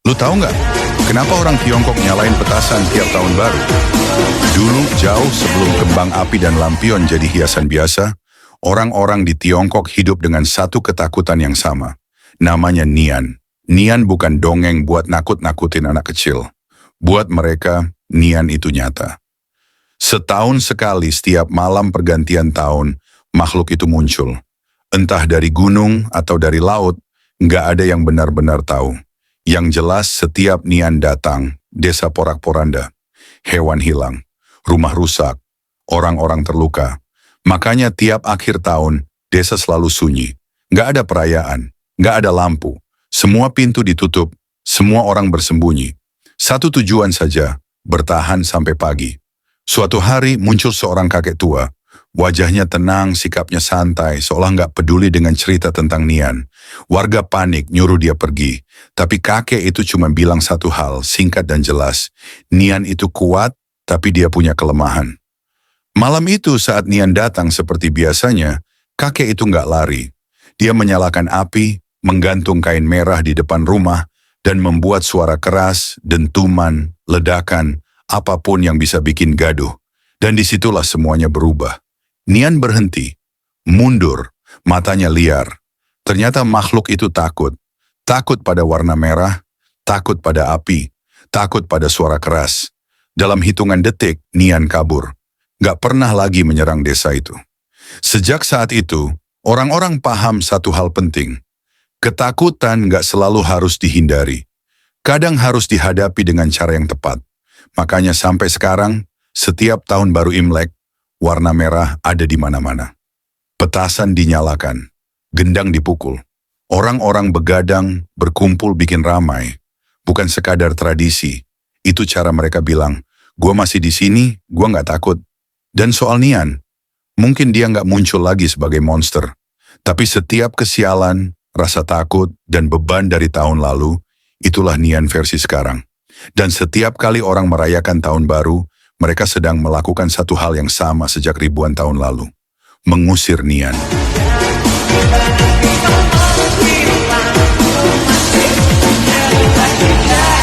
Lu tahu nggak, kenapa orang Tiongkok nyalain petasan tiap tahun baru? Dulu, jauh sebelum kembang api dan lampion jadi hiasan biasa, orang-orang di Tiongkok hidup dengan satu ketakutan yang sama. Namanya Nian. Nian bukan dongeng buat nakut-nakutin anak kecil. Buat mereka, Nian itu nyata. Setahun sekali setiap malam pergantian tahun, makhluk itu muncul. Entah dari gunung atau dari laut, nggak ada yang benar-benar tahu. Yang jelas setiap Nian datang, desa porak-poranda. Hewan hilang, rumah rusak, orang-orang terluka. Makanya tiap akhir tahun, desa selalu sunyi. Nggak ada perayaan, nggak ada lampu. Semua pintu ditutup, semua orang bersembunyi. Satu tujuan saja, bertahan sampai pagi. Suatu hari muncul seorang kakek tua. Wajahnya tenang, sikapnya santai, seolah nggak peduli dengan cerita tentang Nian. Warga panik, nyuruh dia pergi. Tapi kakek itu cuma bilang satu hal, singkat dan jelas. Nian itu kuat, tapi dia punya kelemahan. Malam itu saat Nian datang seperti biasanya, kakek itu nggak lari. Dia menyalakan api, menggantung kain merah di depan rumah, dan membuat suara keras, dentuman, ledakan, apapun yang bisa bikin gaduh. Dan disitulah semuanya berubah. Nian berhenti, mundur, matanya liar. Ternyata makhluk itu takut. Takut pada warna merah, takut pada api, takut pada suara keras. Dalam hitungan detik, Nian kabur. Gak pernah lagi menyerang desa itu. Sejak saat itu, orang-orang paham satu hal penting. Ketakutan gak selalu harus dihindari. Kadang harus dihadapi dengan cara yang tepat. Makanya sampai sekarang, setiap tahun baru Imlek, warna merah ada di mana-mana. Petasan dinyalakan, gendang dipukul. Orang-orang begadang, berkumpul bikin ramai. Bukan sekadar tradisi. Itu cara mereka bilang, gua masih di sini, gua nggak takut. Dan soal Nian, mungkin dia nggak muncul lagi sebagai monster. Tapi setiap kesialan, rasa takut, dan beban dari tahun lalu, itulah Nian versi sekarang. Dan setiap kali orang merayakan tahun baru, mereka sedang melakukan satu hal yang sama sejak ribuan tahun lalu. Mengusir Nian. Kita